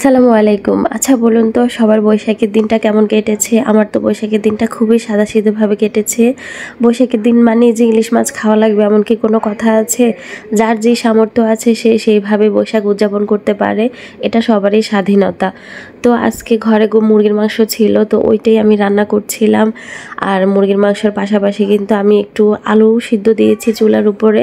আসসালামু আলাইকুম। আচ্ছা বলুন তো সবার বৈশাখের দিনটা কেমন কেটেছে? আমার তো বৈশাখের দিনটা খুবই সাদাসিধেভাবে কেটেছে। বৈশাখের দিন মানে যে ইলিশ মাছ খাওয়া লাগবে এমন কি কোনো কথা আছে? যার যেই সামর্থ্য আছে সে সেইভাবে বৈশাখ উদযাপন করতে পারে। এটা সবারই স্বাধীনতা। তো আজকে ঘরে মুরগির মাংস ছিল, তো ওইটাই আমি রান্না করছিলাম। আর মুরগির মাংসের পাশাপাশি কিন্তু আমি একটু আলু সিদ্ধ দিয়েছি চুলার উপরে,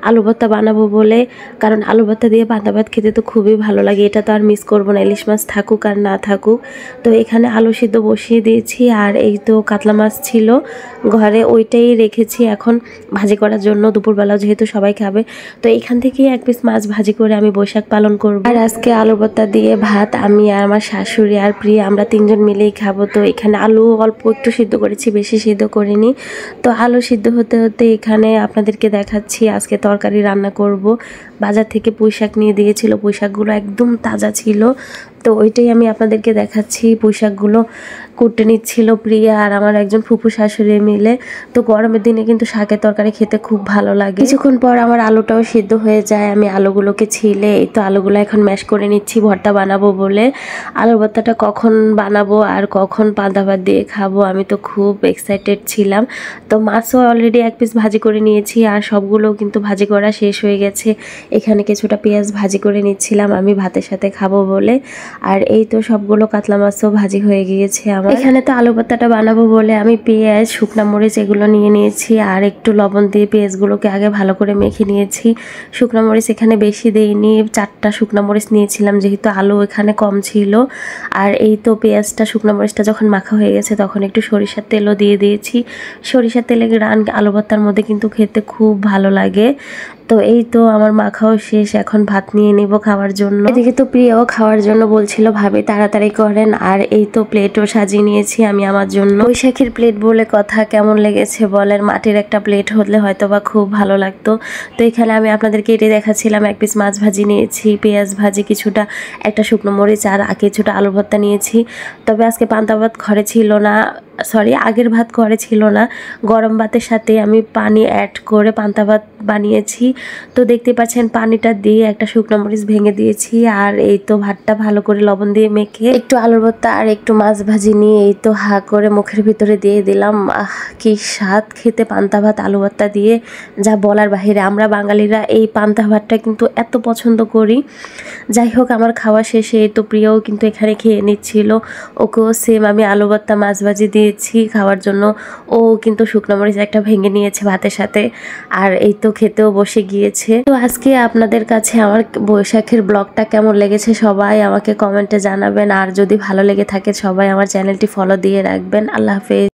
আলু ভর্তা বানাবো বলে। কারণ আলু ভর্তা দিয়ে পান্তা ভাত খেতে তো খুবই ভালো লাগে, এটা তো আর মিস করবো না, ইলিশ মাছ থাকুক আর না থাকুক। তো এখানে আলু সিদ্ধ বসিয়ে দিয়েছি, আর এই তো কাতলা মাছ ছিল ঘরে, ওইটাই রেখেছি এখন ভাজি করার জন্য। দুপুরবেলা যেহেতু সবাই খাবে, তো এখান থেকেই এক পিস মাছ ভাজি করে আমি বৈশাখ পালন করব। আর আজকে আলু ভর্তা দিয়ে ভাত আমি আর আমার শাশুড়ি আর প্রিয়া আমরা তিনজন মিলেই খাবো। তো এখানে আলু অল্প একটু সিদ্ধ করেছি, বেশি সিদ্ধ করিনি। তো আলু সিদ্ধ হতে হতে এখানে আপনাদেরকে দেখাচ্ছি আজকে তরকারি রান্না করব। বাজার থেকে পুঁই শাক নিয়ে দিয়েছিল, পুঁই শাকগুলো একদম তাজা ছিল, তো ওইটাই আমি আপনাদেরকে দেখাচ্ছি। পুঁই শাকগুলো কুটে নিচ্ছিল প্রিয়া আর আমার একজন ফুফু শাশুড়ি মিলে। তো গরমের দিনে কিন্তু শাকের তরকারি খেতে খুব ভালো লাগে। কিছুক্ষণ পর আমার আলুটাও সিদ্ধ হয়ে যায়, আমি আলুগুলোকে ছিলে এই তো আলুগুলো এখন ম্যাশ করে নিচ্ছি ভর্তা বানাবো বলে। আলুর ভর্তাটা কখন বানাবো আর কখন পান্তা ভাত দিয়ে খাবো আমি তো খুব এক্সাইটেড ছিলাম। তো মাছও অলরেডি এক পিস ভাজি করে নিয়েছি, আর সবগুলো কিন্তু ভাজি করা শেষ হয়ে গেছে। এখানে কিছুটা পেঁয়াজ ভাজি করে নিচ্ছিলাম আমি ভাতের সাথে খাবো বলে। আর এই তো সবগুলো কাতলা মাছও ভাজি হয়ে গিয়েছে আমার। এখানে তো আলু ভর্তাটা বানাবো বলে আমি পেঁয়াজ, শুকনা মরিচ এগুলো নিয়ে নিয়েছি, আর একটু লবণ দিয়ে পেঁয়াজগুলোকে আগে ভালো করে মেখে নিয়েছি। শুকনা মরিচ এখানে বেশি দেইনি, 4টা শুকনা মরিচ নিয়েছিলাম যেহেতু আলু এখানে কম ছিল। আর এই তো পেঁয়াজটা, শুকনা মরিচটা যখন মাখা হয়ে গেছে তখন একটু সরিষার তেলও দিয়ে দিয়েছি। সরিষার তেলে রান আলু ভর্তার মধ্যে কিন্তু খেতে খুব ভালো লাগে। তো এই তো আমার মাখাও শেষ, এখন ভাত নিয়ে নেব খাওয়ার জন্য। এদিকে তো প্রিয়াও খাওয়ার জন্য বলছিল ভাবি তাড়াতাড়ি করেন। আর এই তো প্লেটও সাজিয়ে নিয়েছি আমি আমার জন্য। বৈশাখীর প্লেট বলে কথা, কেমন লেগেছে বলেন? মাটির একটা প্লেট হলে হয়তো বা খুব ভালো লাগতো। তো এখানে আমি আপনাদেরকে এটাই দেখাচ্ছিলাম, এক পিস মাছ ভাজি নিয়েছি, পেঁয়াজ ভাজি কিছুটা, একটা শুকনো মরিচ আর কিছুটা আলু ভর্তা নিয়েছি। তবে আজকে পান্তা ভাত ঘরে ছিল না, সরি আগের ভাত ঘরে ছিল না। গরম ভাতের সাথে আমি পানি অ্যাড করে পান্তা ভাত বানিয়েছি। তো দেখতে পাচ্ছেন পানিটা দিয়ে একটা শুকনো মরিচ ভেঙে দিয়েছি, আর এই তো ভাতটা ভালো করে লবণ দিয়ে মেখে একটু আলুর ভর্তা আর একটু মাছ ভাজি নিয়ে এই তো হা করে মুখের ভিতরে দিয়ে দিলাম। কি স্বাদ খেতে পান্তা ভাত আলু ভর্তা দিয়ে, যা বলার বাহিরে। আমরা বাঙালিরা এই পান্তা ভাতটা কিন্তু এত পছন্দ করি। যাই হোক, আমার খাওয়া শেষে এই তো প্রিয়ও কিন্তু এখানে খেয়ে নিচ্ছিল, ওকেও সেম আমি আলু ভর্তা মাছ ভাজি দিয়েছি খাওয়ার জন্য। ও কিন্তু শুকনো মরিচ একটা ভেঙে নিয়েছে ভাতের সাথে, আর এই তো খেতেও বসে গিয়েছে। তো আজকে আপনাদের কাছে আমার বৈশাখের ব্লগটা কেমন লেগেছে সবাই আমাকে কমেন্টে জানাবেন, আর যদি ভালো লেগে থাকে সবাই আমার চ্যানেলটি ফলো দিয়ে রাখবেন। আল্লাহ হাফেজ।